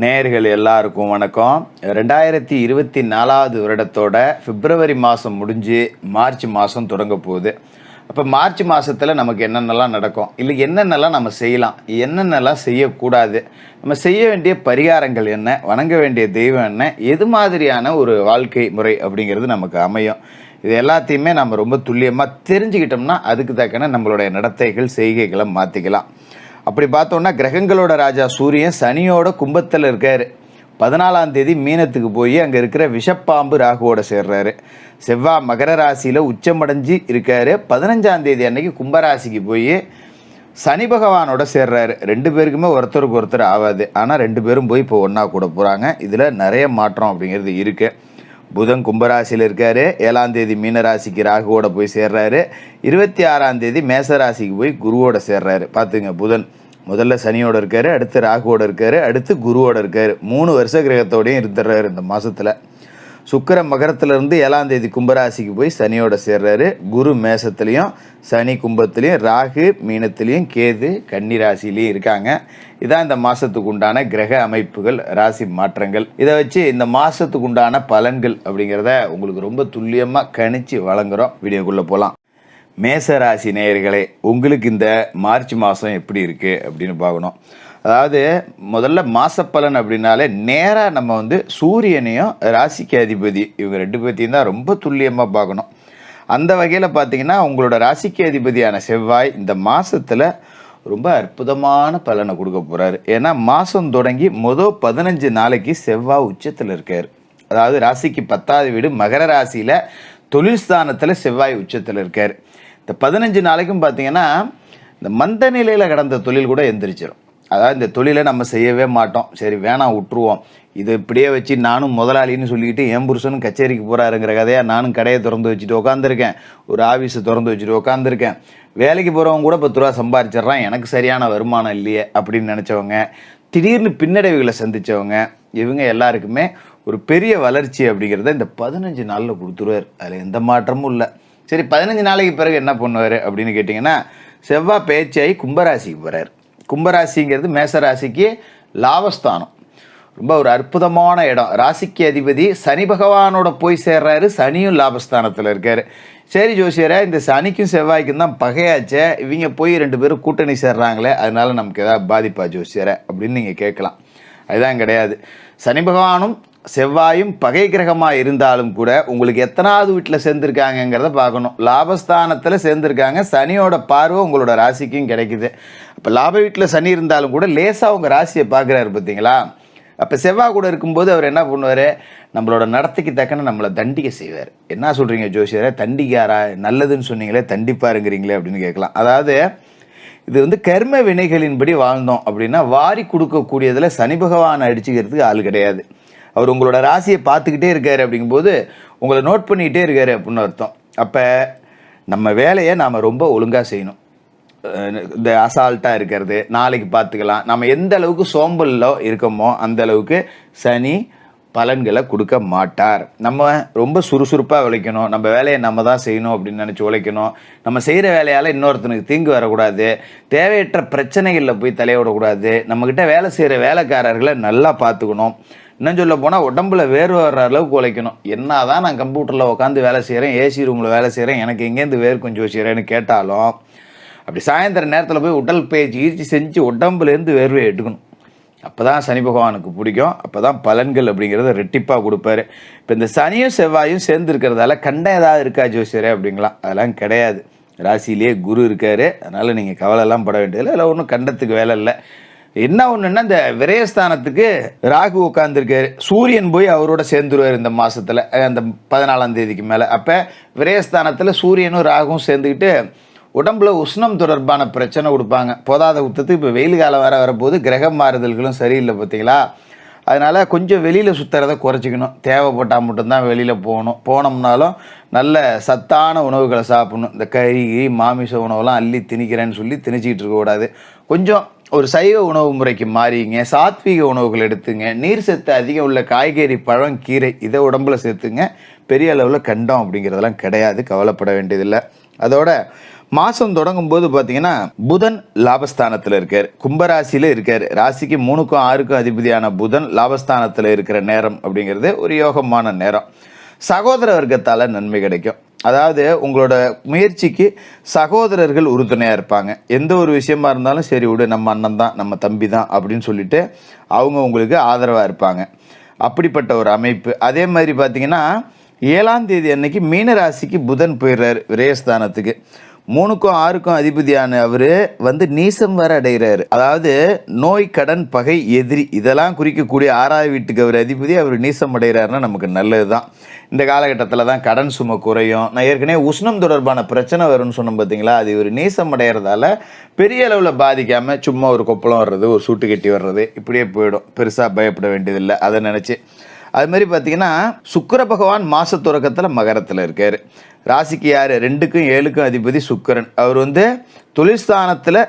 நேயர்கள் எல்லாருக்கும் வணக்கம். 2024வது வருடத்தோட பிப்ரவரி மாதம் முடிஞ்சு மார்ச் மாதம் தொடங்க போகுது. அப்போ மார்ச் மாதத்தில் நமக்கு என்னென்னலாம் நடக்கும், இல்லை என்னென்னலாம் நம்ம செய்யலாம், என்னென்னலாம் செய்யக்கூடாது, நம்ம செய்ய வேண்டிய பரிகாரங்கள் என்ன, வணங்க வேண்டிய தெய்வம் என்ன, எது மாதிரியான ஒரு வாழ்க்கை முறை அப்படிங்கிறது நமக்கு அமையும். இது எல்லாத்தையுமே நம்ம ரொம்ப துல்லியமாக தெரிஞ்சுக்கிட்டோம்னா அதுக்கு தக்கன நம்மளுடைய நடத்தைகள் செய்கைகளை மாற்றிக்கலாம். அப்படி பார்த்தோன்னா கிரகங்களோட ராஜா சூரியன் சனியோட கும்பத்தில் இருக்கார். 14ஆம் தேதி மீனத்துக்கு போய் அங்கே இருக்கிற விஷப்பாம்பு ராகுவோட சேர்றாரு. செவ்வாய் மகர ராசியில் உச்சமடைஞ்சு இருக்கார். 15ஆம் தேதி அன்னைக்கு கும்பராசிக்கு போய் சனி பகவானோட சேர்றாரு. 2 பேருக்குமே ஒருத்தருக்கு ஒருத்தர் ஆகாது. ஆனால் 2 பேரும் போய் இப்போ ஒன்றா கூட போகிறாங்க. இதில் நிறைய மாற்றம் அப்படிங்கிறது இருக்குது. புதன் கும்பராசியில் இருக்கார். 7ஆம் தேதி மீனராசிக்கு ராகுவோட போய் சேர்றாரு. 26ஆம் தேதி மேசராசிக்கு போய் குருவோட சேர்றாரு. பார்த்துங்க, புதன் முதல்ல சனியோட இருக்கார், அடுத்து ராகுவோட இருக்கார், அடுத்து குருவோட இருக்கார். 3 வருஷ கிரகத்தோடையும் இருந்துடுறாரு இந்த மாதத்தில். சுக்கிரன் மகரத்துலேருந்து 7ஆம் தேதி கும்பராசிக்கு போய் சனியோட சேர்றாரு. குரு மேசத்துலேயும் சனி கும்பத்துலேயும் ராகு மீனத்துலேயும் கேது கன்னிராசிலையும் இருக்காங்க. இதான் இந்த மாதத்துக்கு உண்டான கிரக அமைப்புகள், ராசி மாற்றங்கள். இதை வச்சு இந்த மாதத்துக்கு உண்டான பலன்கள் அப்படிங்கிறத உங்களுக்கு ரொம்ப துல்லியமாக கணிச்சு வழங்குகிறோம். வீடியோக்குள்ளே போகலாம். மேச ராசி நேயர்களே, உங்களுக்கு இந்த மார்ச் மாதம் எப்படி இருக்குது அப்படின்னு பார்க்கணும். அதாவது முதல்ல மாசப்பலன் அப்படின்னாலே நேராக நம்ம சூரியனையும் ராசிக்கு அதிபதி இவங்க 2 பேர்த்தையும் தான் ரொம்ப துல்லியமாக பார்க்கணும். அந்த வகையில் பார்த்தீங்கன்னா உங்களோட ராசிக்கு அதிபதியான செவ்வாய் இந்த மாதத்தில் ரொம்ப அற்புதமான பலனை கொடுக்க போகிறாரு. ஏன்னா மாதம் தொடங்கி மொதல் 15 நாளைக்கு செவ்வாய் உச்சத்தில் இருக்கார். அதாவது ராசிக்கு 10ஆவது வீடு மகர ராசியில் தொழில் ஸ்தானத்தில் செவ்வாய் உச்சத்தில் இருக்கார். இந்த 15 நாளைக்கும் பார்த்தீங்கன்னா இந்த மந்த நிலையில் கடந்த தொழில் கூட எந்திரிச்சிடும். அதாவது இந்த தொழிலை நம்ம செய்யவே மாட்டோம், சரி வேணாம் விட்டுருவோம், இது இப்படியே வச்சு நானும் முதலாளின்னு சொல்லிக்கிட்டு என் புருஷனும் கச்சேரிக்கு போகிறாருங்கிற கதையாக நானும் கடையை திறந்து வச்சுட்டு உட்காந்துருக்கேன், ஒரு ஆஃபீஸை திறந்து வச்சுட்டு உட்காந்துருக்கேன், வேலைக்கு போகிறவங்க கூட 10 ரூபா சம்பாதிச்சிட்றான், எனக்கு சரியான வருமானம் இல்லையே அப்படின்னு நினச்சவங்க, திடீர்னு பின்னடைவுகளை சந்தித்தவங்க, இவங்க எல்லாருக்குமே ஒரு பெரிய வளர்ச்சி அப்படிங்கிறத இந்த 15 நாளில் கொடுத்துருவார். அதில் எந்த மாற்றமும் இல்லை. சரி, 15 நாளைக்கு பிறகு என்ன பண்ணுவார் அப்படின்னு கேட்டிங்கன்னா, செவ்வாய் பேச்சாகி கும்பராசிக்கு போகிறார். கும்பராசிங்கிறது மேசராசிக்கு லாபஸ்தானம், ரொம்ப ஒரு அற்புதமான இடம். ராசிக்கு அதிபதி சனி பகவானோட போய் சேர்றாரு. சனியும் லாபஸ்தானத்தில் இருக்கார். சரி ஜோசியரை, இந்த சனிக்கும் செவ்வாய்க்கும் தான் பகையாச்சே, இவங்க போய் 2 பேரும் கூட்டணி சேர்றாங்களே, அதனால நமக்கு ஏதாவது பாதிப்பா ஜோசியரை அப்படின்னு நீங்கள் கேட்கலாம். அதுதான் கிடையாது. சனி பகவானும் செவ்வாயும் பகை கிரகமாக இருந்தாலும் கூட உங்களுக்கு எத்தனாவது வீட்டில் சேர்ந்துருக்காங்கங்கிறத பார்க்கணும். லாபஸ்தானத்தில் சேர்ந்துருக்காங்க. சனியோட பார்வை உங்களோட ராசிக்கும் கிடைக்குது. அப்போ லாப வீட்டில் சனி இருந்தாலும் கூட லேசாக உங்கள் ராசியை பார்க்குறாரு பார்த்தீங்களா. அப்போ செவ்வாய் கூட இருக்கும்போது அவர் என்ன பண்ணுவார், நம்மளோட நடத்தைக்கு தக்கன நம்மளை தண்டிக்க செய்வார். என்ன சொல்கிறீங்க ஜோசியரை, தண்டிக்காரா, நல்லதுன்னு சொன்னீங்களே தண்டிப்பாருங்கிறீங்களே அப்படின்னு கேட்கலாம். அதாவது இது கர்ம வினைகளின்படி வாழ்ந்தோம் அப்படின்னா வாரி கொடுக்கக்கூடியதில் சனி பகவானை அடிச்சுக்கிறதுக்கு ஆள் கிடையாது. அவர் உங்களோட ராசியை பார்த்துக்கிட்டே இருக்காரு. அப்படிங்கும்போது உங்களை நோட் பண்ணிக்கிட்டே இருக்காரு அப்படின்னு அர்த்தம். அப்போ நம்ம வேலையை நாம் ரொம்ப ஒழுங்காக செய்யணும். இந்த அசால்ட்டாக இருக்கிறது, நாளைக்கு பார்த்துக்கலாம், நம்ம எந்த அளவுக்கு சோம்பலில் இருக்கோமோ அந்த அளவுக்கு சனி பலன்களை கொடுக்க மாட்டார். நம்ம ரொம்ப சுறுசுறுப்பாக உழைக்கணும், நம்ம வேலையை நம்ம தான் செய்யணும் அப்படின்னு நினச்சி உழைக்கணும். நம்ம செய்கிற வேலையால் இன்னொருத்தனுக்கு தீங்கு வரக்கூடாது, தேவையற்ற பிரச்சனைகளில் போய் தலையிடக்கூடாது, நம்மக்கிட்ட வேலை செய்கிற வேலைக்காரர்களை நல்லா பார்த்துக்கணும். இன்னும் சொல்ல போனால் உடம்புல வேர்வை வர்ற அளவுக்கு உழைக்கணும். என்ன தான் நான் கம்ப்யூட்டரில் உட்காந்து வேலை செய்கிறேன், ஏசி ரூமில் வேலை செய்கிறேன், எனக்கு எங்கேருந்து வேர்க்கும் ஜோசியரேன்னு கேட்டாலும் அப்படி சாயந்தர நேரத்தில் போய் உடல் பயிற்சி செஞ்சு உடம்புலேருந்து வேர்வை எடுக்கணும். அப்போ தான் சனி பகவானுக்கு பிடிக்கும். அப்போ தான் பலன்கள் அப்படிங்கிறத ரெட்டிப்பாக கொடுப்பாரு. இப்போ இந்த சனியும் செவ்வாயும் சேர்ந்துருக்கிறதால கண்டம் ஏதாவது இருக்கா ஜோசியரே அப்படிங்களாம். அதெல்லாம் கிடையாது. ராசியிலேயே குரு இருக்கார். அதனால் நீங்கள் கவலைலாம் பட வேண்டியதில்லை. அதில் ஒன்றும் கண்டத்துக்கு வேலை இல்லை. என்ன ஒன்றுன்னா, இந்த விரயஸ்தானத்துக்கு ராகு உட்காந்துருக்காரு. சூரியன் போய் அவரோட சேர்ந்துருவார் இந்த மாதத்தில், அந்த 14ஆம் தேதிக்கு மேலே. அப்போ விரயஸ்தானத்தில் சூரியனும் ராகுவும் சேர்ந்துக்கிட்டு உடம்புல உஷ்ணம் தொடர்பான பிரச்சனை கொடுப்பாங்க. போதாத குத்தத்துக்கு இப்போ வெயில் காலம் வரப்போது கிரக மாறுதல்களும் சரியில்லை பார்த்தீங்களா. அதனால் கொஞ்சம் வெளியில் சுற்றுறதை குறைச்சிக்கணும். தேவைப்பட்டால் மட்டும்தான் வெளியில் போனோம்னாலும் நல்ல சத்தான உணவுகளை சாப்பிடணும். இந்த கறி மாமிச உணவுலாம் அள்ளி திணிக்கிறேன்னு சொல்லி திணிச்சிக்கிட்டு இருக்கக்கூடாது. கொஞ்சம் ஒரு சைவ உணவு முறைக்கு மாறிங்க, சாத்வீக உணவுகள் எடுத்துங்க, நீர் சத்து அதிகம் உள்ள காய்கறி பழம் கீரை இதை உடம்புல சேர்த்துங்க. பெரிய அளவில் கண்டம் அப்படிங்கிறதெல்லாம் கிடையாது, கவலைப்பட வேண்டியதில்லை. அதோட மாதம் தொடங்கும் போது பார்த்தீங்கன்னா புதன் லாபஸ்தானத்தில் இருக்கார், கும்பராசியில் இருக்கார். ராசிக்கு 3க்கும் 6க்கும் அதிபதியான புதன் லாபஸ்தானத்தில் இருக்கிற நேரம் அப்படிங்கிறது ஒரு யோகமான நேரம். சகோதர வர்க்கத்தால் நன்மை கிடைக்கும். அதாவது உங்களோட முயற்சிக்கு சகோதரர்கள் உறுதுணையாக இருப்பாங்க. எந்த ஒரு விஷயமா இருந்தாலும் சரி விடு, நம்ம அண்ணன் தான், நம்ம தம்பி தான் அப்படின்னு சொல்லிட்டு அவங்க உங்களுக்கு ஆதரவாக இருப்பாங்க. அப்படிப்பட்ட ஒரு அமைப்பு. அதே மாதிரி பார்த்தீங்கன்னா 7ஆம் தேதி அன்னைக்கு மீனராசிக்கு புதன் போயிடுறாரு விரயஸ்தானத்துக்கு. 3க்கும் 6க்கும் அதிபதியான அவர் நீசம் வர அடைகிறாரு. அதாவது நோய், கடன், பகை, எதிரி இதெல்லாம் குறிக்கக்கூடிய 6ஆவது வீட்டுக்கு அவர் அதிபதி. அவர் நீசம் அடைகிறாருன்னா நமக்கு நல்லது தான். இந்த காலகட்டத்தில் தான் கடன் சுமை குறையும். நான் ஏற்கனவே உஷ்ணம் தொடர்பான பிரச்சனை வரும்னு சொன்னோம் பார்த்தீங்களா, அது ஒரு நீசம் அடைகிறதால பெரிய அளவில் பாதிக்காமல் சும்மா ஒரு கொப்பளம் வர்றது, ஒரு சூட்டு கட்டி வர்றது இப்படியே போயிடும். பெருசாக பயப்பட வேண்டியதில்லை அதை நினச்சி. அது மாதிரி பார்த்தீங்கன்னா சுக்கிர பகவான் மாத தொடக்கத்தில் மகரத்தில் இருக்கார். ராசிக்கு யார்? 2க்கும் 7க்கும் அதிபதி சுக்கிரன். அவர் தொழில் ஸ்தானத்தில்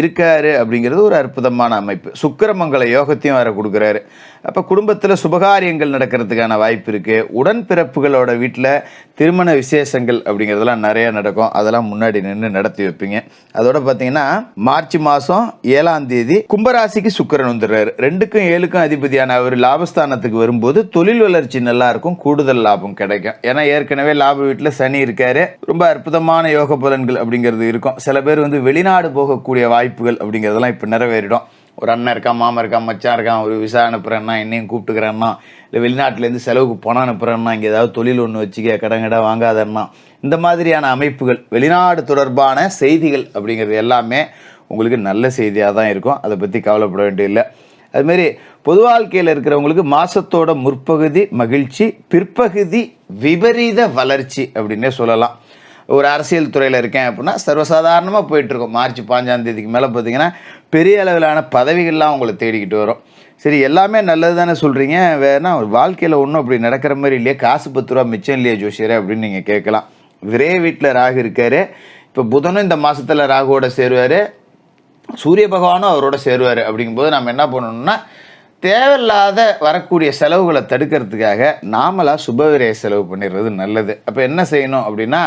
இருக்காரு அப்படிங்கிறது ஒரு அற்புதமான அமைப்பு. சுக்கிரமங்கல யோகத்தையும் வேற கொடுக்குறாரு. அப்போ குடும்பத்தில் சுபகாரியங்கள் நடக்கிறதுக்கான வாய்ப்பு இருக்குது. உடன்பிறப்புகளோட வீட்டில் திருமண விசேஷங்கள் அப்படிங்கிறதெல்லாம் நிறையா நடக்கும். அதெல்லாம் முன்னாடி நின்று நடத்தி வைப்பீங்க. அதோட பார்த்தீங்கன்னா மார்ச் மாதம் 7ஆம் தேதி கும்பராசிக்கு சுக்கிரன் வந்துடுறாரு. 2க்கும் 7க்கும் அதிபதியான அவர் லாபஸ்தானத்துக்கு வரும்போது தொழில் வளர்ச்சி நல்லா இருக்கும், கூடுதல் லாபம் கிடைக்கும். ஏன்னா ஏற்கனவே லாப வீட்டில் சனி இருக்காரு. ரொம்ப அற்புதமான யோக பலன்கள் அப்படிங்கிறது இருக்கும். சில பேர் வெளிநாடு போகக்கூடிய வாய்ப்புகள் அப்படிங்கிறதெல்லாம் இப்போ நிறைவேறிடும். ஒரு அண்ணன் இருக்கான், மாமா இருக்கான், மச்சான் இருக்கான், ஒரு விசா அனுப்புகிறேன்னா, என்னையும் கூப்பிட்டுக்கிறேன்னா, இல்லை வெளிநாட்டிலேருந்து செலவுக்கு பணம் அனுப்புகிறேன்னா, இங்கே ஏதாவது தொழில் ஒன்று வச்சுக்க, கடங்கடா வாங்காதன்னா, இந்த மாதிரியான அமைப்புகள், வெளிநாடு தொடர்பான செய்திகள் அப்படிங்கிறது எல்லாமே உங்களுக்கு நல்ல செய்தியாக தான் இருக்கும். அதை பற்றி கவலைப்பட வேண்டியதில்லை. அதுமாரி பொது வாழ்க்கையில் இருக்கிறவங்களுக்கு மாதத்தோட முற்பகுதி மகிழ்ச்சி, பிற்பகுதி விபரீத வளர்ச்சி அப்படின்னே சொல்லலாம். ஒரு அரசியல் துறையில் இருக்கேன் அப்படின்னா சர்வசாதாரணமாக போயிட்டுருக்கோம். மார்ச் 5ஆம் தேதிக்கு மேலே பார்த்தீங்கன்னா பெரிய அளவிலான பதவிகள்லாம் உங்களை தேடிக்கிட்டு வரும். சரி, எல்லாமே நல்லது தானே சொல்கிறீங்க, வேணா ஒரு வாழ்க்கையில் ஒன்றும் அப்படி நடக்கிற மாதிரி இல்லையே, காசு 10 ரூபா மிச்சம் இல்லையே ஜோசியரே அப்படின்னு நீங்கள் கேட்கலாம். விரைய வீட்டில் ராகு இருக்கார். இப்போ புதனும் இந்த மாதத்தில் ராகுவோட சேருவார், சூரிய பகவானும் அவரோட சேருவார். அப்படிங்கும்போது நம்ம என்ன பண்ணணும்னா தேவையில்லாத வரக்கூடிய செலவுகளை தடுக்கிறதுக்காக நாமளாக சுபவிரய செலவு பண்ணிடுறது நல்லது. அப்போ என்ன செய்யணும் அப்படின்னா,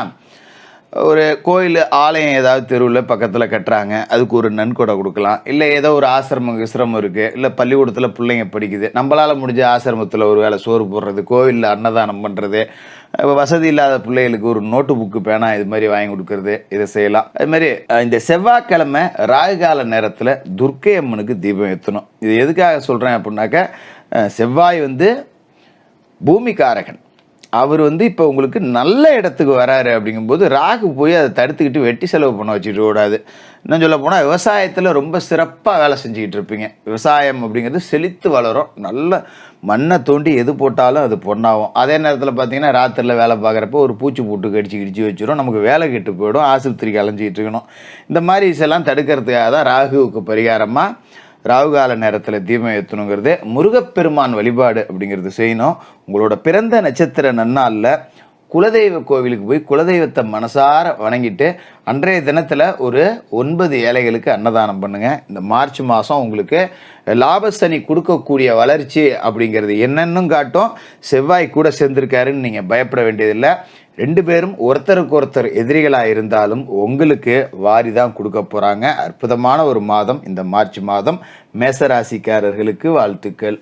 ஒரு கோயில் ஆலயம் ஏதாவது தெருவில் பக்கத்தில் கட்டுறாங்க, அதுக்கு ஒரு நன்கொடை கொடுக்கலாம். இல்லை ஏதோ ஒரு ஆசிரமம் இருக்குது, இல்லை பள்ளிக்கூடத்தில் பிள்ளைங்க படிக்குது, நம்மளால் முடிஞ்ச ஆசிரமத்தில் ஒரு வேளை சோறு போடுறது, கோவிலில் அன்னதானம் பண்ணுறது, வசதி இல்லாத பிள்ளைகளுக்கு ஒரு நோட்டு புக்கு பேனா இது மாதிரி வாங்கி கொடுக்கறது, இதை செய்யலாம். அது மாதிரி இந்த செவ்வாய்க்கிழமை ராகுகால நேரத்தில் துர்க்கை அம்மனுக்கு தீபம் ஏற்றணும். இது எதுக்காக சொல்கிறேன் அப்படின்னாக்கா, செவ்வாய் பூமிக்காரகன். அவர் இப்போ உங்களுக்கு நல்ல இடத்துக்கு வராரு. அப்படிங்கும்போது ராகு போய் அதை தடுத்துக்கிட்டு வெட்டி செலவு பண்ண வச்சுட்டு கூடாது. இன்னும் சொல்ல போனால் விவசாயத்தில் ரொம்ப சிறப்பாக வேலை செஞ்சுக்கிட்டு இருப்பீங்க. விவசாயம் அப்படிங்கிறது செழித்து வளரும். நல்ல மண்ணை தோண்டி எது போட்டாலும் அது பொண்ணாகும். அதே நேரத்தில் பார்த்தீங்கன்னா ராத்திரியில் வேலை பார்க்குறப்போ ஒரு பூச்சி போட்டு கடிச்சு வச்சிடும், நமக்கு வேலை கெட்டு போயிடும், ஆஸ்பத்திரிக்கு அலைஞ்சிக்கிட்டு இருக்கணும். இந்த மாதிரி இதெல்லாம் தடுக்கிறதுக்காக தான் ராகுவுக்கு பரிகாரமாக ராகுகால நேரத்தில் தீபம் ஏற்றணுங்கிறது. முருகப்பெருமான் வழிபாடு அப்படிங்கிறது செய்யணும். உங்களோட பிறந்த நட்சத்திர நன்னாளில் குலதெய்வ கோவிலுக்கு போய் குலதெய்வத்தை மனசார வணங்கிட்டு அன்றைய தினத்தில் ஒரு 9 ஏழைகளுக்கு அன்னதானம் பண்ணுங்கள். இந்த மார்ச் மாதம் உங்களுக்கு லாபசனி கொடுக்கக்கூடிய வளர்ச்சி அப்படிங்கிறது என்னென்னும் காட்டும். செவ்வாய் கூட சேர்ந்திருக்காருன்னு நீங்கள் பயப்பட வேண்டியதில்லை. 2 பேரும் ஒருத்தருக்கு ஒருத்தர் எதிரிகளாக இருந்தாலும் உங்களுக்கு வாரி தான் கொடுக்க போகிறாங்க. அற்புதமான ஒரு மாதம் இந்த மார்ச் மாதம். மேசராசிக்காரர்களுக்கு வாழ்த்துக்கள்.